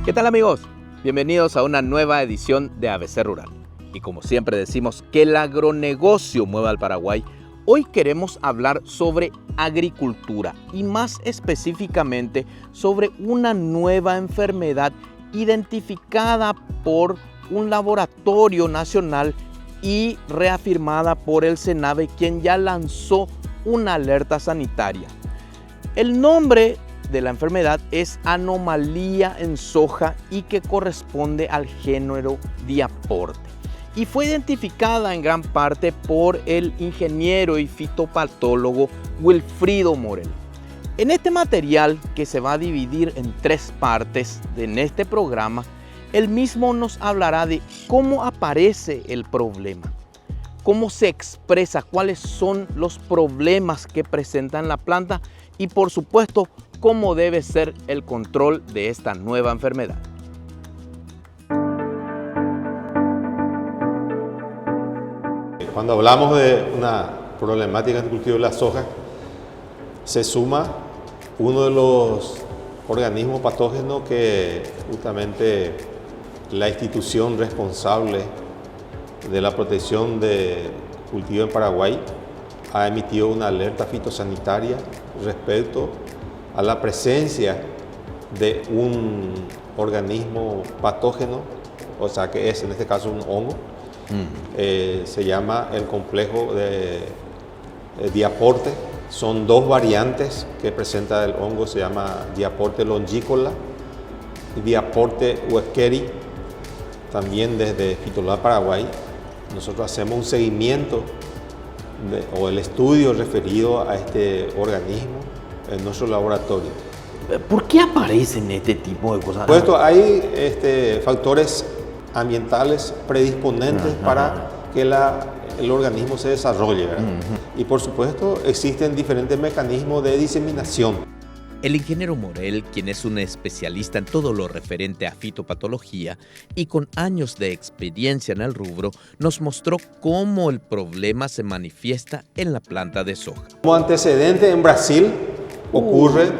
¿Qué tal, amigos? Bienvenidos a una nueva edición de ABC Rural. Y como siempre decimos que el agronegocio mueve al Paraguay, hoy queremos hablar sobre agricultura y más específicamente sobre una nueva enfermedad identificada por un laboratorio nacional y reafirmada por el SENAVE, quien ya lanzó una alerta sanitaria. El nombre de la enfermedad es anomalía en soja y que corresponde al género Diaporte. Y fue identificada en gran parte por el ingeniero y fitopatólogo Wilfrido Morel. En este material, que se va a dividir en 3 partes en este programa, él mismo nos hablará de cómo aparece el problema, cómo se expresa, cuáles son los problemas que presenta la planta y, por supuesto, cómo debe ser el control de esta nueva enfermedad. Cuando hablamos de una problemática en el cultivo de la soja, se suma uno de los organismos patógenos que justamente la institución responsable de la protección de cultivo en Paraguay ha emitido una alerta fitosanitaria respecto a la presencia de un organismo patógeno, o sea que es en este caso un hongo. Se llama el complejo de Diaporte. Son 2 variantes que presenta el hongo, se llama Diaporte longicola y Diaporte huesqueri. También desde Fitolab Paraguay nosotros hacemos un seguimiento o el estudio referido a este organismo en nuestro laboratorio. ¿Por qué aparecen este tipo de cosas? Puesto hay factores ambientales predisponentes para que el organismo se desarrolle, ¿verdad? Y por supuesto existen diferentes mecanismos de diseminación. El ingeniero Morel, quien es un especialista en todo lo referente a fitopatología y con años de experiencia en el rubro, nos mostró cómo el problema se manifiesta en la planta de soja. Como antecedente, en Brasil ocurre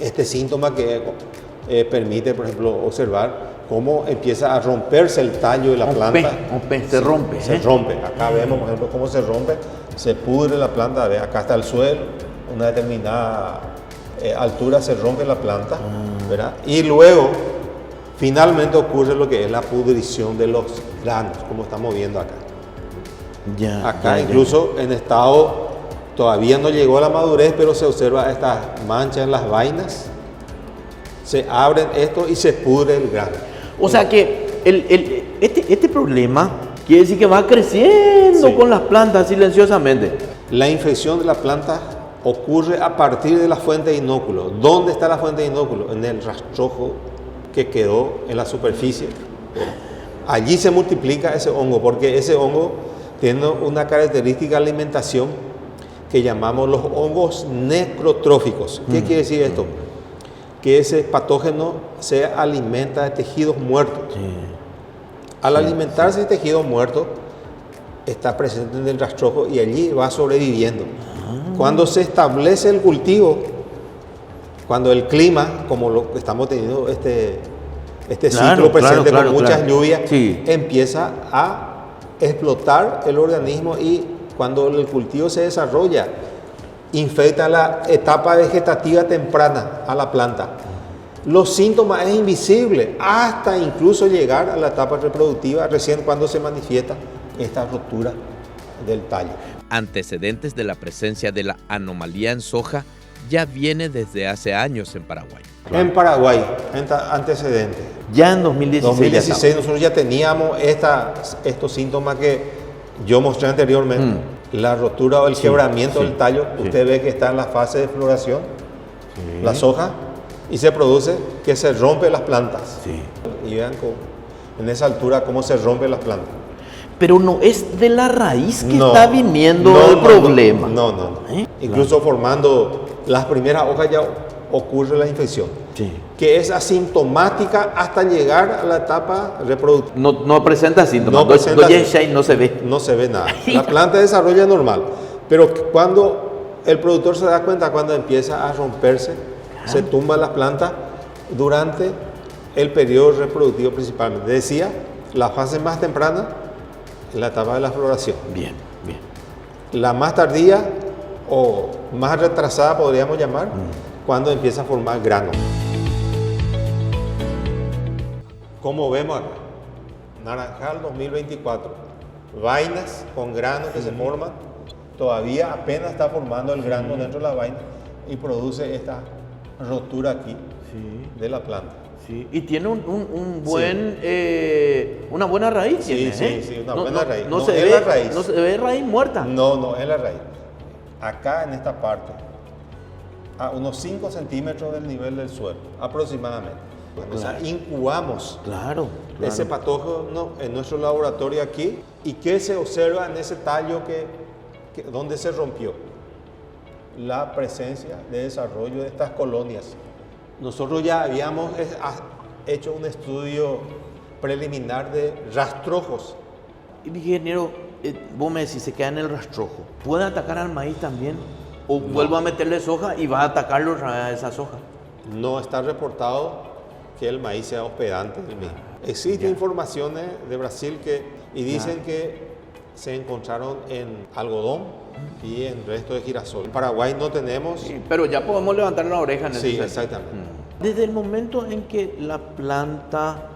este síntoma que permite, por ejemplo, observar cómo empieza a romperse el tallo de la planta. Se rompe. Se rompe. Acá vemos, por ejemplo, cómo se rompe, se pudre la planta. ¿Ve? Acá está el suelo, una determinada altura se rompe la planta, ¿verdad? Y luego, finalmente ocurre lo que es la pudrición de los granos, como estamos viendo acá. Acá incluso en estado, todavía no llegó a la madurez, pero se observa estas manchas en las vainas, se abren esto y se pudre el grano. O sea que este problema quiere decir que va creciendo con las plantas silenciosamente. La infección de la planta ocurre a partir de la fuente de inóculo. ¿Dónde está la fuente de inóculo? En el rastrojo que quedó en la superficie. Allí se multiplica ese hongo, porque ese hongo tiene una característica de alimentación que llamamos los hongos necrotróficos. ¿Qué quiere decir esto? Que ese patógeno se alimenta de tejidos muertos. Al alimentarse de tejidos muertos, está presente en el rastrojo y allí va sobreviviendo. Cuando se establece el cultivo, cuando el clima, como lo que estamos teniendo este ciclo presente con muchas lluvias, empieza a explotar el organismo y cuando el cultivo se desarrolla, infecta la etapa vegetativa temprana a la planta. Los síntomas es invisible hasta incluso llegar a la etapa reproductiva, recién cuando se manifiesta esta rotura del tallo. Antecedentes de la presencia de la anomalía en soja ya viene desde hace años en Paraguay. En Paraguay, antecedentes. Ya en 2016. Nosotros ya teníamos estos síntomas que yo mostré anteriormente. La rotura o el quebramiento del tallo. Usted ve que está en la fase de floración, la soja, y se produce que se rompen las plantas. Y vean en esa altura cómo se rompen las plantas. Pero no es de la raíz que está viniendo el problema. No. Incluso formando las primeras hojas ya ocurre la infección. Que es asintomática hasta llegar a la etapa reproductiva. No presenta síntomas. No se ve. No se ve nada. La planta desarrolla normal. Pero cuando el productor se da cuenta, cuando empieza a romperse, se tumba la planta durante el periodo reproductivo principalmente. Decía, la fase más temprana es la etapa de la floración. Bien, bien. La más tardía o más retrasada podríamos llamar, cuando empieza a formar grano. Como vemos acá, naranjal 2024, vainas con granos que se forman, todavía apenas está formando el grano dentro de la vaina y produce esta rotura aquí de la planta. Sí, y tiene un buen, una buena raíz. Sí, Tiene, sí, una buena raíz. No No se es ve la raíz. No se ve raíz muerta. No es la raíz. Acá en esta parte, a unos 5 centímetros del nivel del suelo, aproximadamente. Bueno, Claro. o sea, incubamos Claro. ese patógeno en nuestro laboratorio aquí. ¿Y qué se observa en ese tallo donde se rompió? La presencia de desarrollo de estas colonias. Nosotros ya habíamos hecho un estudio preliminar de rastrojos. Ingeniero, vos me decís, se queda en el rastrojo. ¿Puede atacar al maíz también? ¿O vuelvo a meterle soja y va a atacarlo a esa soja? No está reportado que el maíz sea hospedante del mismo. Existen informaciones de Brasil y dicen que se encontraron en algodón y en resto de girasol. En Paraguay no tenemos. Sí, pero ya podemos levantar la oreja en ese Sí, sentido. exactamente. Desde el momento en que la planta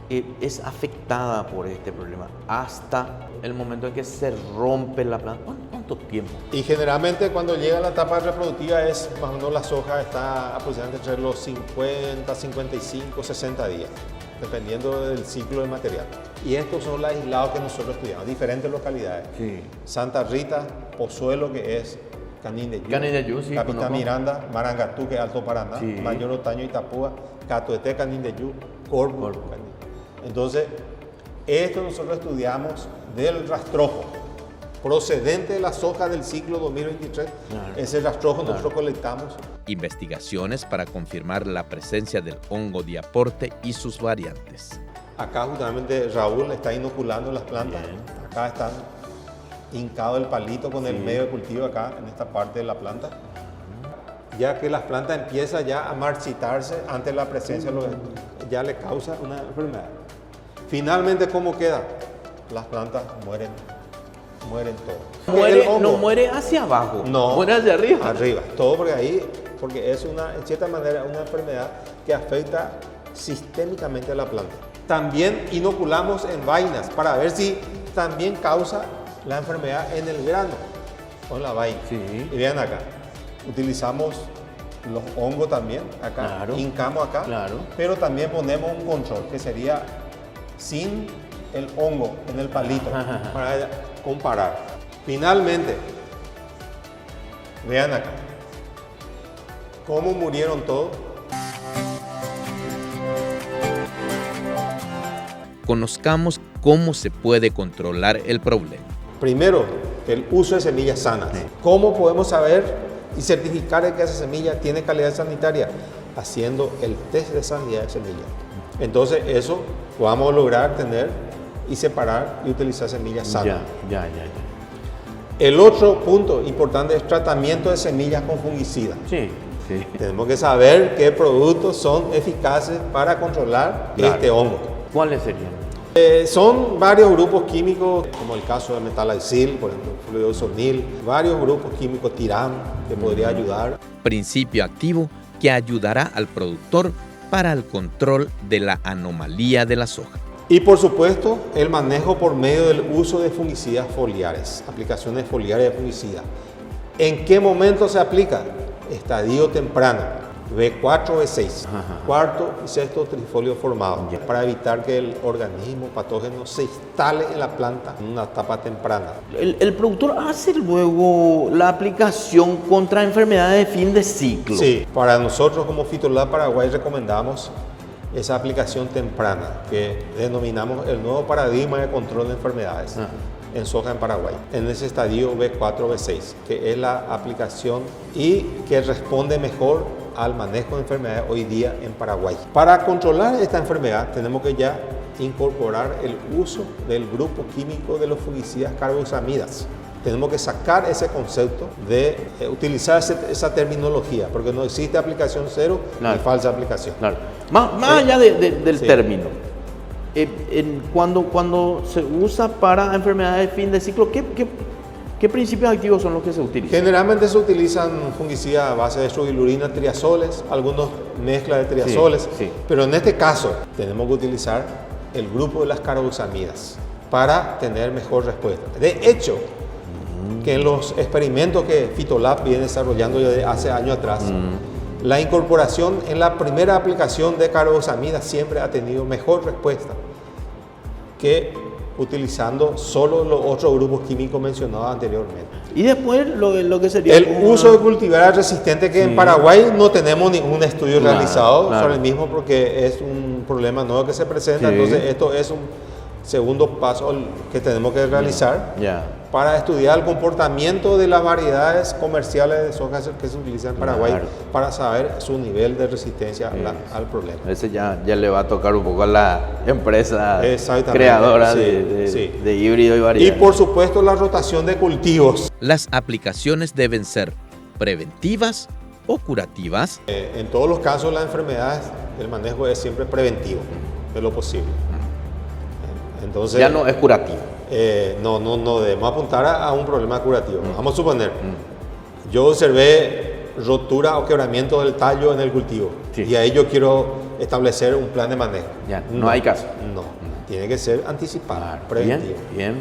es afectada por este problema hasta el momento en que se rompe la planta, ¿cuánto tiempo? Y generalmente cuando llega la etapa reproductiva es más o menos la soja está aproximadamente entre los 50, 55, 60 días, dependiendo del ciclo del material. Y estos son los aislados que nosotros estudiamos, diferentes localidades. Sí. Santa Rita, Pozuelo, que es Canindeyú, Canindeyú, sí, Capitán conozco. Miranda, Marangatú, que es Alto Paraná, Sí. Mayor Otaño, Itapúa, Catoeté, Canindeyú, Corvo. Entonces, esto nosotros estudiamos del rastrojo, procedente de la soja del ciclo 2023. Claro. Ese rastrojo nosotros colectamos. Investigaciones para confirmar la presencia del hongo diaporte y sus variantes. Acá justamente Raúl está inoculando las plantas. Bien. Acá están hincado el palito con el medio de cultivo acá en esta parte de la planta. Ya que las plantas empiezan ya a marchitarse ante la presencia, ya le causa una enfermedad. Finalmente, ¿cómo queda? Las plantas mueren todo. El hongo, No muere hacia abajo, No. muere hacia arriba. Arriba, todo porque es en cierta manera una enfermedad que afecta sistémicamente a la planta. También inoculamos en vainas para ver si también causa la enfermedad en el grano o en la vaina. Sí. Y vean acá, utilizamos los hongos también acá, Claro. hincamos acá, Claro. pero también ponemos un control que sería sin el hongo en el palito para comparar. Finalmente, vean acá, cómo murieron todos. Conozcamos cómo se puede controlar el problema. Primero, el uso de semillas sanas. ¿Cómo podemos saber y certificar que esa semilla tiene calidad sanitaria? Haciendo el test de sanidad de semilla. Entonces, eso vamos a lograr tener y separar y utilizar semillas sanas. Ya. El otro punto importante es tratamiento de semillas con fungicidas. Sí. Tenemos que saber qué productos son eficaces para controlar este hongo. ¿Cuáles serían? Son varios grupos químicos, como el caso de metalazil, por ejemplo, fluidosonil, varios grupos químicos, tirán, que podría ayudar. Principio activo que ayudará al productor para el control de la anomalía de la soja. Y por supuesto, el manejo por medio del uso de fungicidas foliares, aplicaciones foliares de fungicida. ¿En qué momento se aplica? Estadio temprano, B4, B6, cuarto y sexto trifolio formado, para evitar que el organismo patógeno se instale en la planta en una etapa temprana. El productor hace luego la aplicación contra enfermedades de fin de ciclo. Sí, para nosotros como Fitolab Paraguay recomendamos esa aplicación temprana que denominamos el nuevo paradigma de control de enfermedades en soja en Paraguay, en ese estadio B4, B6, que es la aplicación y que responde mejor al manejo de enfermedades hoy día en Paraguay. Para controlar esta enfermedad tenemos que ya incorporar el uso del grupo químico de los fungicidas carboxamidas. Tenemos que sacar ese concepto de utilizar esa terminología, porque no existe aplicación cero ni falsa aplicación. Claro. Más Sí. allá del Sí. término, cuando se usa para enfermedades de fin de ciclo, ¿qué principios activos son los que se utilizan? Generalmente se utilizan fungicidas a base de estrogilurina, triazoles, algunos mezclas de triazoles, sí. pero en este caso tenemos que utilizar el grupo de las carboxamidas para tener mejor respuesta. De hecho, que en los experimentos que Fitolab viene desarrollando ya de hace años atrás, la incorporación en la primera aplicación de carboxamidas siempre ha tenido mejor respuesta que utilizando solo los otros grupos químicos mencionados anteriormente. Y después lo que sería... El como uso de una- cultivar resistente que Sí. en Paraguay no tenemos ningún estudio Claro, realizado claro. sobre el mismo porque es un problema nuevo que se presenta, Sí. entonces esto es un segundo paso que tenemos que realizar Ya. para estudiar el comportamiento de las variedades comerciales de soja que se utilizan en Paraguay Claro. para saber su nivel de resistencia al problema. Ese ya le va a tocar un poco a la empresa Exactamente, creadora sí, de sí. de híbrido y Y variedad. por supuesto la rotación de cultivos. Las aplicaciones deben ser preventivas o curativas. En todos los casos las enfermedades, el manejo es siempre preventivo, de lo posible. Entonces, Ya no es curativo. no debemos apuntar a un problema curativo. Vamos a suponer, yo observé rotura o quebramiento del tallo en el cultivo Sí. y ahí yo quiero establecer un plan de manejo. Ya, no hay caso. No, tiene que ser anticipado, preventivo. Bien.